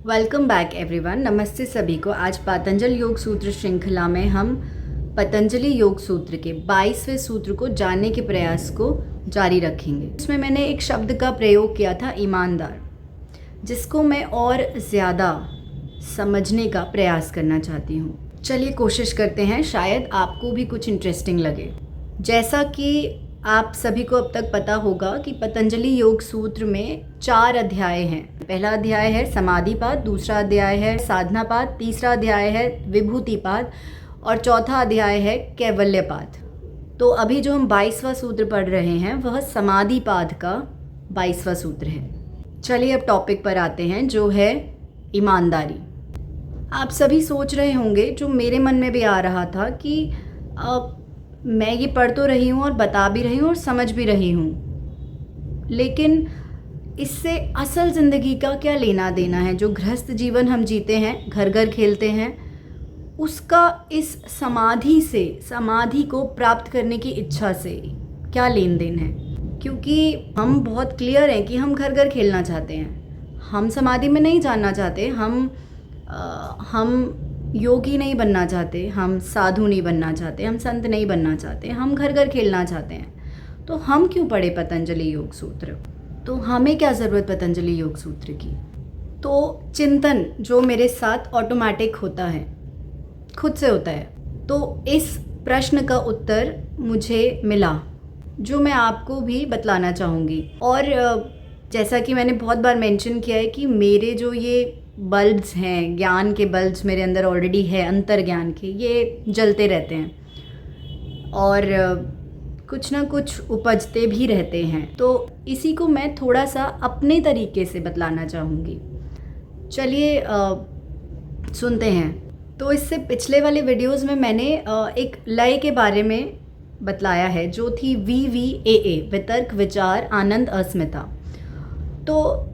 Welcome back everyone. नमस्ते सभी को। आज पतंजलि योग सूत्र श्रृंखला में हम पतंजलि योग सूत्र के 22वें सूत्र को जानने के प्रयास को जारी रखेंगे। इसमें मैंने एक शब्द का प्रयोग किया था, ईमानदार, जिसको मैं और ज़्यादा समझने का प्रयास करना चाहती हूँ। चलिए कोशिश करते हैं, शायद आपको भी कुछ इंटरेस्टिंग लगे। जैसा कि आप सभी को अब तक पता होगा कि पतंजलि योग सूत्र में 4 अध्याय हैं। पहला अध्याय है समाधिपाद, दूसरा अध्याय है साधनापाद, तीसरा अध्याय है विभूतिपाद और चौथा अध्याय है कैवल्यपाद। तो अभी जो हम 22वां सूत्र पढ़ रहे हैं वह समाधिपाद का 22वां सूत्र है। चलिए अब टॉपिक पर आते हैं, जो है ईमानदारी। आप सभी सोच रहे होंगे, जो मेरे मन में भी आ रहा था, कि मैं ये पढ़ तो रही हूँ और बता भी रही हूँ और समझ भी रही हूँ, लेकिन इससे असल ज़िंदगी का क्या लेना देना है? जो गृहस्थ जीवन हम जीते हैं, घर घर खेलते हैं, उसका इस समाधि को प्राप्त करने की इच्छा से क्या लेन देन है? क्योंकि हम बहुत क्लियर हैं कि हम घर घर खेलना चाहते हैं, हम समाधि में नहीं जानना चाहते, हम योगी नहीं बनना चाहते, हम साधु नहीं बनना चाहते, हम संत नहीं बनना चाहते, हम घर घर खेलना चाहते हैं। तो हम क्यों पढ़े पतंजलि योग सूत्र? तो हमें क्या ज़रूरत पतंजलि योग सूत्र की? तो चिंतन जो मेरे साथ ऑटोमेटिक होता है, खुद से होता है। तो इस प्रश्न का उत्तर मुझे मिला, जो मैं आपको भी बतलाना चाहूँगी। और जैसा कि मैंने बहुत बार मेंशन किया है कि मेरे जो ये बल्ब्स हैं, ज्ञान के बल्ब्स मेरे अंदर ऑलरेडी है, अंतर ज्ञान के, ये जलते रहते हैं और कुछ ना कुछ उपजते भी रहते हैं। तो इसी को मैं थोड़ा सा अपने तरीके से बतलाना चाहूँगी। चलिए सुनते हैं। तो इससे पिछले वाले वीडियोस में मैंने एक लय के बारे में बतलाया है, जो थी VVAA, वितर्क, विचार, आनंद, अस्मिता। तो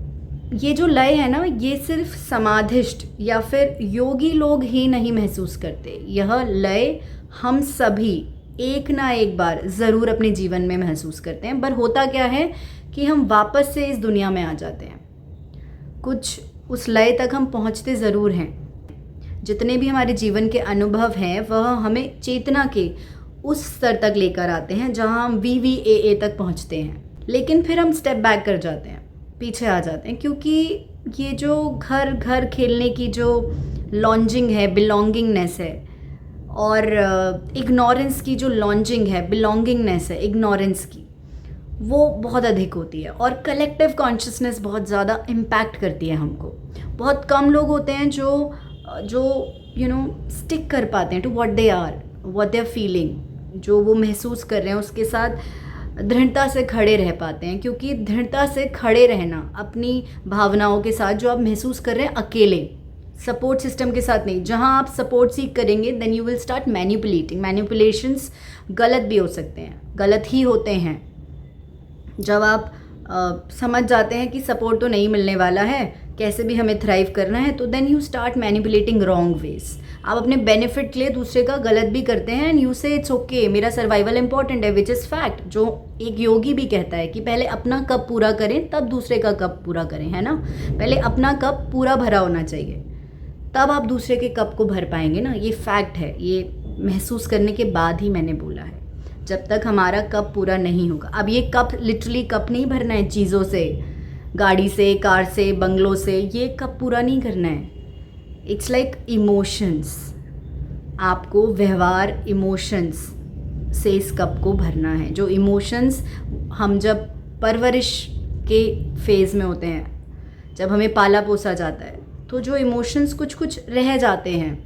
ये जो लय है ना, ये सिर्फ समाधिष्ट या फिर योगी लोग ही नहीं महसूस करते। यह लय हम सभी एक ना एक बार ज़रूर अपने जीवन में महसूस करते हैं। पर होता क्या है कि हम वापस से इस दुनिया में आ जाते हैं। कुछ उस लय तक हम पहुंचते ज़रूर हैं। जितने भी हमारे जीवन के अनुभव हैं वह हमें चेतना के उस स्तर तक लेकर आते हैं जहां हम VVAA तक पहुंचते हैं। लेकिन फिर हम स्टेप बैक कर जाते हैं, पीछे आ जाते हैं, क्योंकि ये जो घर घर खेलने की जो लॉन्जिंग है, बिलोंगिंगनेस है, और इग्नोरेंस की जो लॉन्जिंग है, बिलोंगिंगनेस है इग्नोरेंस की, वो बहुत अधिक होती है। और कलेक्टिव कॉन्शियसनेस बहुत ज़्यादा इम्पैक्ट करती है हमको। बहुत कम लोग होते हैं जो स्टिक कर पाते हैं to what they are, what they are feeling, जो वो महसूस कर रहे हैं उसके साथ दृढ़ता से खड़े रह पाते हैं। क्योंकि दृढ़ता से खड़े रहना अपनी भावनाओं के साथ, जो आप महसूस कर रहे हैं अकेले, सपोर्ट सिस्टम के साथ नहीं। जहां आप सपोर्ट सीख करेंगे, then you will start manipulating. Manipulations गलत भी हो सकते हैं, गलत ही होते हैं। जब आप समझ जाते हैं कि सपोर्ट तो नहीं मिलने वाला है, कैसे भी हमें थ्राइव करना है, तो then you start manipulating wrong ways. आप अपने बेनिफिट के लिए दूसरे का गलत भी करते हैं, एंड यू से इट्स ओके, मेरा सर्वाइवल इंपॉर्टेंट है, विच इज़ फैक्ट। जो एक योगी भी कहता है कि पहले अपना कप पूरा करें तब दूसरे का कप पूरा करें, है ना। पहले अपना कप पूरा भरा होना चाहिए, तब आप दूसरे के कप को भर पाएंगे ना। ये फैक्ट है, ये महसूस करने के बाद ही मैंने बोला है। जब तक हमारा कप पूरा नहीं होगा, अब ये कप लिटरली कप नहीं भरना है चीज़ों से, गाड़ी से, कार से, बंगलों से, ये कप पूरा नहीं करना है। It's like emotions. आपको व्यवहार इमोशंस से इस कप को भरना है। जो इमोशंस हम जब परवरिश के फेज़ में होते हैं, जब हमें पाला पोसा जाता है, तो जो इमोशंस कुछ कुछ रह जाते हैं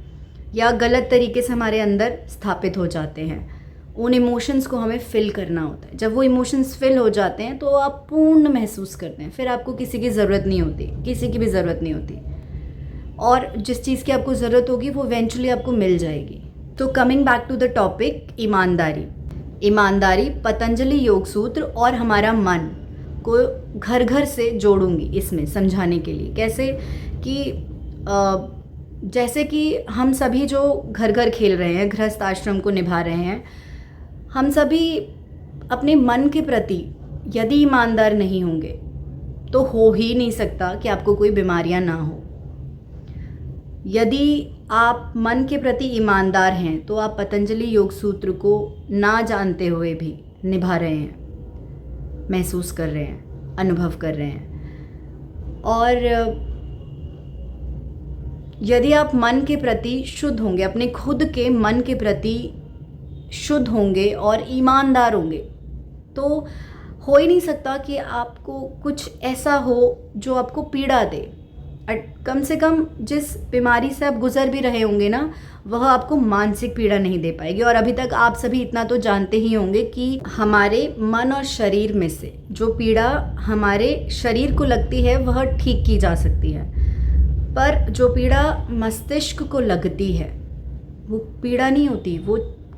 या गलत तरीके से हमारे अंदर स्थापित हो जाते हैं, उन इमोशंस को हमें फिल करना होता है। जब वो इमोशंस फिल हो जाते हैं तो आप पूर्ण महसूस करते हैं। फिर आपको किसी की ज़रूरत नहीं होती, किसी की भी ज़रूरत नहीं होती, और जिस चीज़ की आपको ज़रूरत होगी वो इवेंचुअली आपको मिल जाएगी। तो coming back to the topic, ईमानदारी पतंजलि योग सूत्र और हमारा मन को घर घर से जोड़ूंगी इसमें समझाने के लिए। कैसे कि जैसे कि हम सभी जो घर घर खेल रहे हैं, गृहस्थ आश्रम को निभा रहे हैं, हम सभी अपने मन के प्रति यदि ईमानदार नहीं होंगे तो हो ही नहीं सकता कि आपको कोई बीमारियां ना हो। यदि आप मन के प्रति ईमानदार हैं तो आप पतंजलि योग सूत्र को ना जानते हुए भी निभा रहे हैं, महसूस कर रहे हैं, अनुभव कर रहे हैं। और यदि आप मन के प्रति शुद्ध होंगे, अपने खुद के मन के प्रति शुद्ध होंगे और ईमानदार होंगे, तो हो ही नहीं सकता कि आपको कुछ ऐसा हो जो आपको पीड़ा दे। कम से कम जिस बीमारी से आप गुजर भी रहे होंगे ना, वह आपको मानसिक पीड़ा नहीं दे पाएगी। और अभी तक आप सभी इतना तो जानते ही होंगे कि हमारे मन और शरीर में से जो पीड़ा हमारे शरीर को लगती है वह ठीक की जा सकती है, पर जो पीड़ा मस्तिष्क को लगती है वो पीड़ा नहीं होती, वो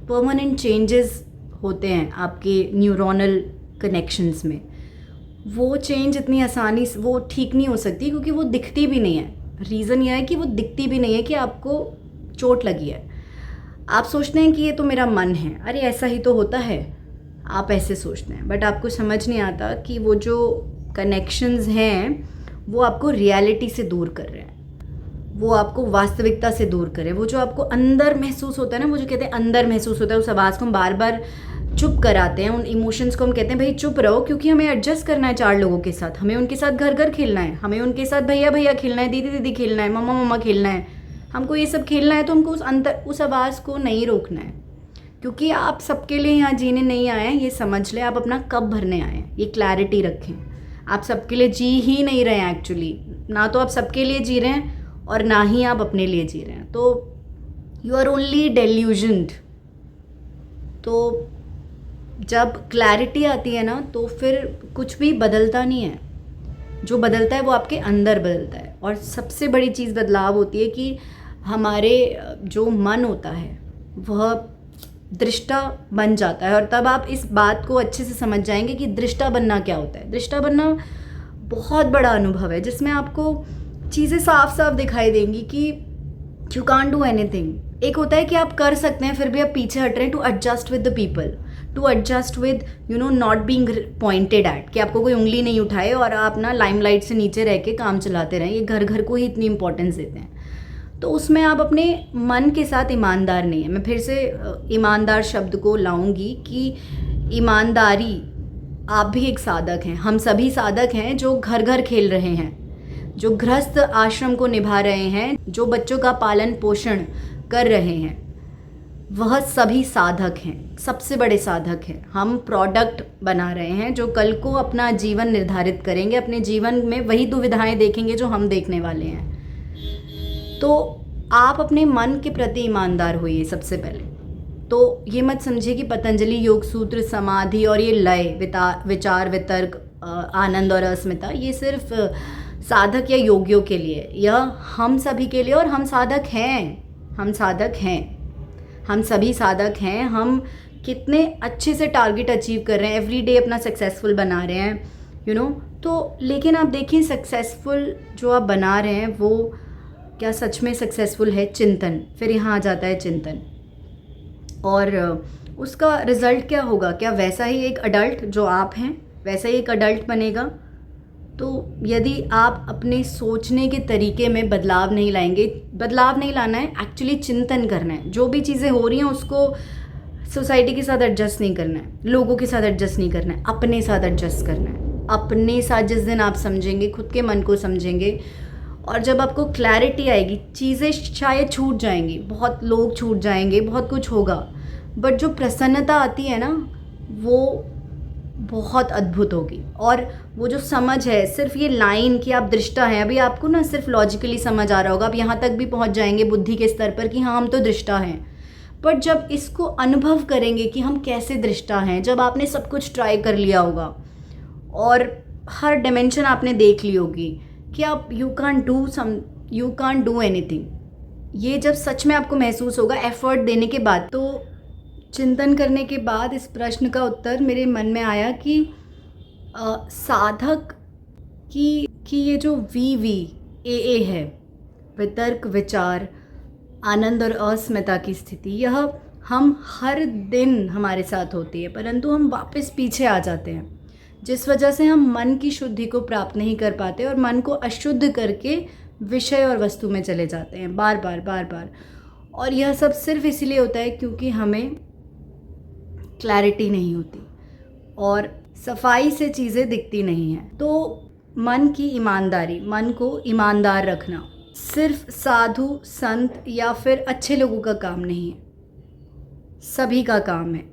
परमानेंट चेंजेस होते हैं आपके न्यूरोनल कनेक्शंस में। वो चेंज इतनी आसानी से वो ठीक नहीं हो सकती क्योंकि वो दिखती भी नहीं है। रीज़न यह है कि वो दिखती भी नहीं है कि आपको चोट लगी है। आप सोचते हैं कि ये तो मेरा मन है, अरे ऐसा ही तो होता है, आप ऐसे सोचते हैं, बट आपको समझ नहीं आता कि वो जो कनेक्शंस हैं वो आपको रियलिटी से दूर कर रहे हैं, वो आपको वास्तविकता से दूर कर रहे हैं। वो जो आपको अंदर महसूस होता है ना, वो जो कहते हैं अंदर महसूस होता है, उस आवाज़ को हम बार बार चुप कराते हैं, उन इमोशंस को हम कहते हैं भाई चुप रहो, क्योंकि हमें एडजस्ट करना है 4 लोगों के साथ, हमें उनके साथ घर घर खेलना है, हमें उनके साथ भैया भैया खेलना है, दीदी दीदी खेलना है, मम्मा मम्मा खेलना है, हमको ये सब खेलना है। तो हमको उस आवाज़ को नहीं रोकना है, क्योंकि आप सबके लिए यहाँ जीने नहीं आए हैं, ये समझ लें। आप अपना कब भरने आए हैं, ये क्लैरिटी रखें। आप सबके लिए जी ही नहीं रहे हैं एक्चुअली, ना तो आप सबके लिए जी रहे हैं और ना ही आप अपने लिए जी रहे हैं। तो यू आर ओनली डेल्यूजन्ड। तो जब क्लैरिटी आती है ना, तो फिर कुछ भी बदलता नहीं है, जो बदलता है वो आपके अंदर बदलता है। और सबसे बड़ी चीज़ बदलाव होती है कि हमारे जो मन होता है वह दृष्टा बन जाता है। और तब आप इस बात को अच्छे से समझ जाएंगे कि दृष्टा बनना क्या होता है। दृष्टा बनना बहुत बड़ा अनुभव है जिसमें आपको चीज़ें साफ साफ दिखाई देंगी कि यू कांट डू एनीथिंग। एक होता है कि आप कर सकते हैं फिर भी आप पीछे हट रहे हैं, to adjust with the people, to adjust with not being pointed at, कि आपको कोई उंगली नहीं उठाए और आप ना लाइमलाइट से नीचे रह के काम चलाते रहें। ये घर घर को ही इतनी इंपॉर्टेंस देते हैं। तो उसमें आप अपने मन के साथ ईमानदार नहीं है। मैं फिर से ईमानदार शब्द को लाऊंगी कि ईमानदारी, आप भी एक साधक हैं, हम सभी साधक हैं जो घर घर खेल रहे हैं, जो गृहस्थ आश्रम को निभा रहे हैं, जो बच्चों का पालन पोषण कर रहे हैं, वह सभी साधक हैं, सबसे बड़े साधक हैं। हम प्रोडक्ट बना रहे हैं जो कल को अपना जीवन निर्धारित करेंगे, अपने जीवन में वही दुविधाएं देखेंगे जो हम देखने वाले हैं। तो आप अपने मन के प्रति ईमानदार होइए सबसे पहले। तो ये मत समझिए कि पतंजलि योग सूत्र, समाधि और ये लय, विचार, वितर्क, आनंद और अस्मिता, ये सिर्फ साधक या योगियों के लिए, यह हम सभी के लिए। और हम साधक हैं, हम साधक हैं, हम सभी साधक हैं। हम कितने अच्छे से टारगेट अचीव कर रहे हैं, एवरी डे अपना सक्सेसफुल बना रहे हैं, तो लेकिन आप देखिए सक्सेसफुल जो आप बना रहे हैं वो क्या सच में सक्सेसफुल है? चिंतन, फिर यहाँ आ जाता है चिंतन। और उसका रिज़ल्ट क्या होगा? क्या वैसा ही एक अडल्ट जो आप हैं वैसा ही एक अडल्ट बनेगा? तो यदि आप अपने सोचने के तरीके में बदलाव नहीं लाएंगे, बदलाव नहीं लाना है, एक्चुअली चिंतन करना है। जो भी चीज़ें हो रही हैं उसको सोसाइटी के साथ एडजस्ट नहीं करना है, लोगों के साथ एडजस्ट नहीं करना है, अपने साथ एडजस्ट करना है। अपने साथ जिस दिन आप समझेंगे, खुद के मन को समझेंगे, और जब आपको क्लैरिटी आएगी, चीज़ें शायद छूट जाएंगी, बहुत लोग छूट जाएंगे, बहुत कुछ होगा, बट जो प्रसन्नता आती है ना, वो बहुत अद्भुत होगी। और वो जो समझ है, सिर्फ ये लाइन कि आप दृष्टा हैं, अभी आपको ना सिर्फ लॉजिकली समझ आ रहा होगा, आप यहाँ तक भी पहुँच जाएंगे बुद्धि के स्तर पर कि हाँ हम तो दृष्टा हैं। पर जब इसको अनुभव करेंगे कि हम कैसे दृष्टा हैं, जब आपने सब कुछ ट्राई कर लिया होगा और हर डायमेंशन आपने देख ली होगी कि आप यू कांट डू एनीथिंग, ये जब सच में आपको महसूस होगा एफर्ट देने के बाद। तो चिंतन करने के बाद इस प्रश्न का उत्तर मेरे मन में आया कि साधक की ये जो VVAA है, वितर्क, विचार, आनंद और अस्मिता की स्थिति, यह हम हर दिन हमारे साथ होती है, परंतु हम वापस पीछे आ जाते हैं, जिस वजह से हम मन की शुद्धि को प्राप्त नहीं कर पाते और मन को अशुद्ध करके विषय और वस्तु में चले जाते हैं बार बार बार बार। और यह सब सिर्फ इसीलिए होता है क्योंकि हमें क्लैरिटी नहीं होती और सफाई से चीज़ें दिखती नहीं हैं। तो मन की ईमानदारी, मन को ईमानदार रखना सिर्फ साधु संत या फिर अच्छे लोगों का काम नहीं है, सभी का काम है।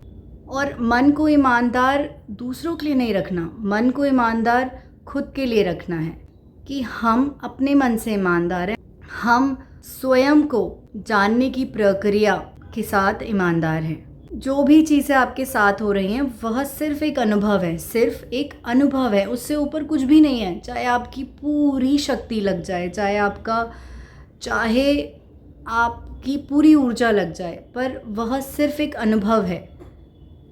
और मन को ईमानदार दूसरों के लिए नहीं रखना, मन को ईमानदार खुद के लिए रखना है कि हम अपने मन से ईमानदार हैं, हम स्वयं को जानने की प्रक्रिया के साथ ईमानदार हैं। जो भी चीज़ें आपके साथ हो रही हैं वह सिर्फ एक अनुभव है, सिर्फ एक अनुभव है, उससे ऊपर कुछ भी नहीं है। चाहे आपकी पूरी शक्ति लग जाए, चाहे आपकी पूरी ऊर्जा लग जाए, पर वह सिर्फ एक अनुभव है,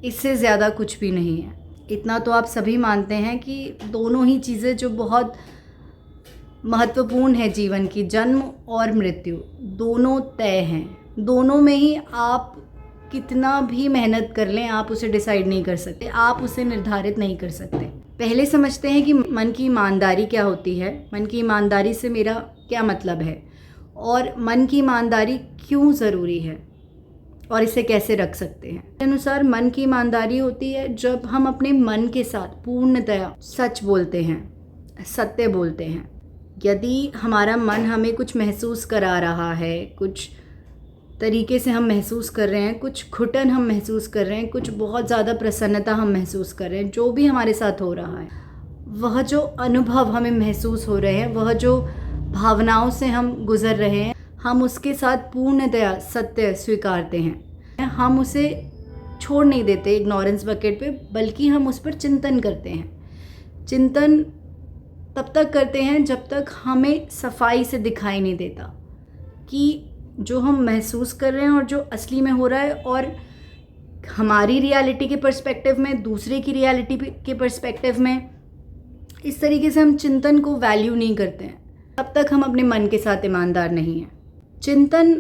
इससे ज़्यादा कुछ भी नहीं है। इतना तो आप सभी मानते हैं कि दोनों ही चीज़ें जो बहुत महत्वपूर्ण है जीवन की, जन्म और मृत्यु, दोनों तय हैं। दोनों में ही आप कितना भी मेहनत कर लें आप उसे डिसाइड नहीं कर सकते, आप उसे निर्धारित नहीं कर सकते। पहले समझते हैं कि मन की ईमानदारी क्या होती है, मन की ईमानदारी से मेरा क्या मतलब है और मन की ईमानदारी क्यों ज़रूरी है और इसे कैसे रख सकते हैं। मेरे अनुसार मन की ईमानदारी होती है जब हम अपने मन के साथ पूर्णतया सच बोलते हैं, सत्य बोलते हैं। यदि हमारा मन हमें कुछ महसूस करा रहा है, कुछ तरीके से हम महसूस कर रहे हैं, कुछ घुटन हम महसूस कर रहे हैं, कुछ बहुत ज़्यादा प्रसन्नता हम महसूस कर रहे हैं, जो भी हमारे साथ हो रहा है, वह जो अनुभव हमें महसूस हो रहे हैं, वह जो भावनाओं से हम गुज़र रहे हैं, हम उसके साथ पूर्णतया सत्य स्वीकारते हैं। हम उसे छोड़ नहीं देते इग्नोरेंस बकेट पे, बल्कि हम उस पर चिंतन करते हैं। चिंतन तब तक करते हैं जब तक हमें सफाई से दिखाई नहीं देता कि जो हम महसूस कर रहे हैं और जो असली में हो रहा है, और हमारी रियलिटी के पर्सपेक्टिव में, दूसरे की रियलिटी के पर्सपेक्टिव में, इस तरीके से हम चिंतन को वैल्यू नहीं करते हैं, तब तक हम अपने मन के साथ ईमानदार नहीं हैं। चिंतन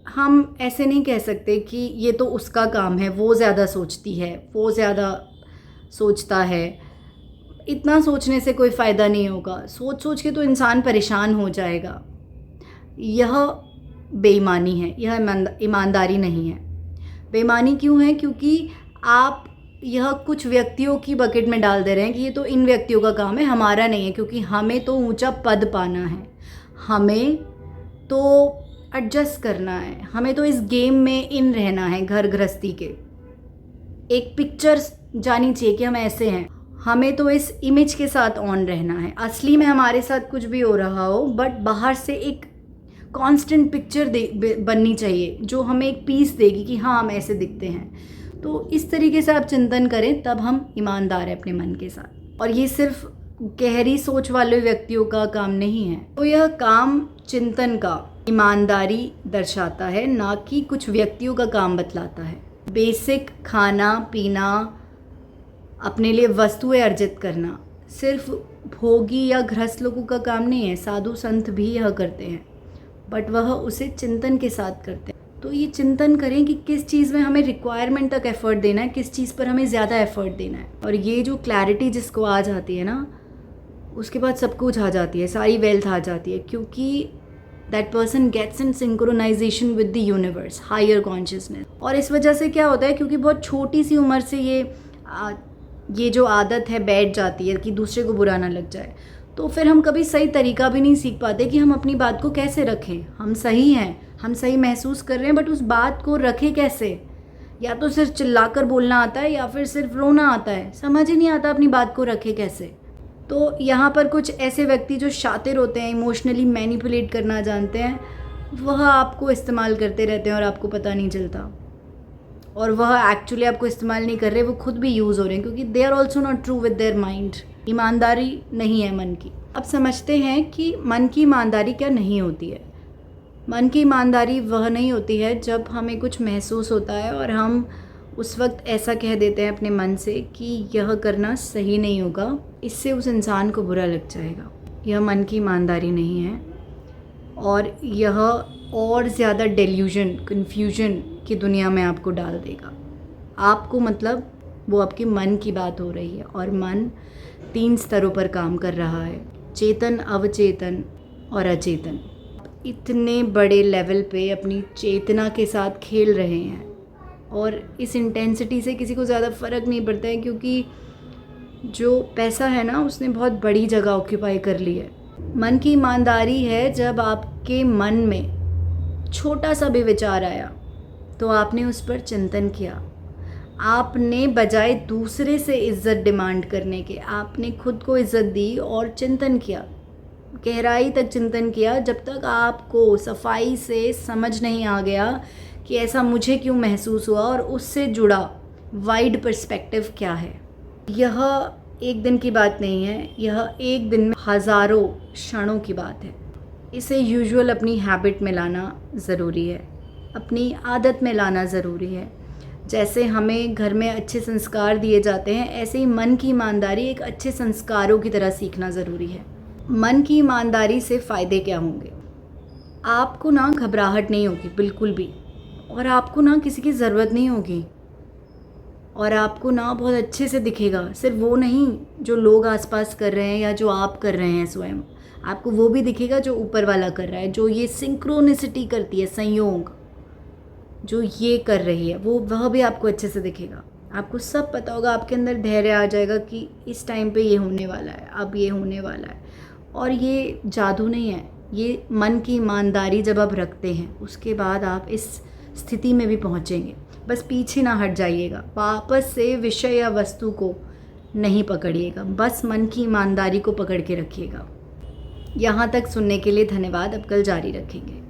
हम ऐसे नहीं कह सकते कि ये तो उसका काम है, वो ज़्यादा सोचती है, वो ज़्यादा सोचता है, इतना सोचने से कोई फ़ायदा नहीं होगा, सोच सोच के तो इंसान परेशान हो जाएगा। यह बेईमानी है, यह ईमानदारी नहीं है। बेईमानी क्यों है? क्योंकि आप यह कुछ व्यक्तियों की बकेट में डाल दे रहे हैं कि ये तो इन व्यक्तियों का काम है, हमारा नहीं है, क्योंकि हमें तो ऊंचा पद पाना है, हमें तो एडजस्ट करना है, हमें तो इस गेम में इन रहना है, घर गृहस्थी के एक पिक्चर जानी चाहिए कि हम ऐसे हैं, हमें तो इस इमेज के साथ ऑन रहना है। असली में हमारे साथ कुछ भी हो रहा हो, बट बाहर से एक कांस्टेंट पिक्चर बननी चाहिए जो हमें एक पीस देगी कि हाँ हम ऐसे दिखते हैं। तो इस तरीके से आप चिंतन करें, तब हम ईमानदार हैं अपने मन के साथ। और ये सिर्फ गहरी सोच वाले व्यक्तियों का काम नहीं है, तो यह काम चिंतन का ईमानदारी दर्शाता है, ना कि कुछ व्यक्तियों का काम बतलाता है। बेसिक खाना पीना, अपने लिए वस्तुएं अर्जित करना सिर्फ भोगी या गृहस्थ लोगों का काम नहीं है, साधु संत भी यह करते हैं, बट वह उसे चिंतन के साथ करते हैं। तो ये चिंतन करें कि किस चीज़ में हमें रिक्वायरमेंट तक एफ़र्ट देना है, किस चीज़ पर हमें ज़्यादा एफ़र्ट देना है। और ये जो क्लैरिटी जिसको आ जाती है ना, उसके बाद सब कुछ आ जाती है, सारी वेल्थ आ जाती है, क्योंकि that person gets in synchronisation with the universe, higher consciousness. और इस वजह से क्या होता है, क्योंकि बहुत छोटी सी उम्र से ये जो आदत है बैठ जाती है कि दूसरे को बुरा ना लग जाए, तो फिर हम कभी सही तरीका भी नहीं सीख पाते कि हम अपनी बात को कैसे रखें। हम सही हैं, हम सही महसूस कर रहे हैं, बट उस बात को रखें कैसे? या तो सिर्फ चिल्लाकर बोलना आता है या फिर सिर्फ रोना आता है, समझ ही नहीं आता अपनी बात को रखें कैसे। तो यहाँ पर कुछ ऐसे व्यक्ति जो शातिर होते हैं, इमोशनली मैनिपुलेट करना जानते हैं, वह आपको इस्तेमाल करते रहते हैं और आपको पता नहीं चलता। और वह एक्चुअली आपको इस्तेमाल नहीं कर रहे, वो खुद भी यूज़ हो रहे हैं, क्योंकि they are also not true with their mind. ईमानदारी नहीं है मन की। अब समझते हैं कि मन की ईमानदारी क्या नहीं होती है। मन की ईमानदारी वह नहीं होती है जब हमें कुछ महसूस होता है और हम उस वक्त ऐसा कह देते हैं अपने मन से कि यह करना सही नहीं होगा, इससे उस इंसान को बुरा लग जाएगा। यह मन की ईमानदारी नहीं है, और यह और ज़्यादा डेल्यूजन, कन्फ्यूजन की दुनिया में आपको डाल देगा। आपको मतलब वो आपके मन की बात हो रही है, और मन 3 स्तरों पर काम कर रहा है, चेतन, अवचेतन और अचेतन। इतने बड़े लेवल पे अपनी चेतना के साथ खेल रहे हैं और इस इंटेंसिटी से किसी को ज़्यादा फ़र्क नहीं पड़ता है, क्योंकि जो पैसा है ना उसने बहुत बड़ी जगह ऑक्यूपाई कर ली है। मन की ईमानदारी है जब आपके मन में छोटा सा भी विचार आया तो आपने उस पर चिंतन किया, आपने बजाय दूसरे से इज़्ज़त डिमांड करने के आपने खुद को इज़्ज़त दी और चिंतन किया, गहराई तक चिंतन किया, जब तक आपको सफाई से समझ नहीं आ गया कि ऐसा मुझे क्यों महसूस हुआ और उससे जुड़ा वाइड पर्सपेक्टिव क्या है। यह एक दिन की बात नहीं है, यह एक दिन में हज़ारों क्षणों की बात है। इसे यूजुअल अपनी हैबिट में लाना ज़रूरी है, अपनी आदत में लाना ज़रूरी है। जैसे हमें घर में अच्छे संस्कार दिए जाते हैं, ऐसे ही मन की ईमानदारी एक अच्छे संस्कारों की तरह सीखना ज़रूरी है। मन की ईमानदारी से फ़ायदे क्या होंगे? आपको ना घबराहट नहीं होगी बिल्कुल भी, और आपको ना किसी की ज़रूरत नहीं होगी, और आपको ना बहुत अच्छे से दिखेगा। सिर्फ वो नहीं जो लोग आसपास कर रहे हैं या जो आप कर रहे हैं स्वयं, आपको वो भी दिखेगा जो ऊपर वाला कर रहा है, जो ये सिंक्रोनिसिटी करती है, संयोग जो ये कर रही है वह भी आपको अच्छे से दिखेगा। आपको सब पता होगा, आपके अंदर धैर्य आ जाएगा कि इस टाइम पे ये होने वाला है, अब ये होने वाला है। और ये जादू नहीं है, ये मन की ईमानदारी जब आप रखते हैं उसके बाद आप इस स्थिति में भी पहुँचेंगे। बस पीछे ना हट जाइएगा, वापस से विषय या वस्तु को नहीं पकड़िएगा, बस मन की ईमानदारी को पकड़ के रखिएगा। यहाँ तक सुनने के लिए धन्यवाद। अब कल जारी रखेंगे।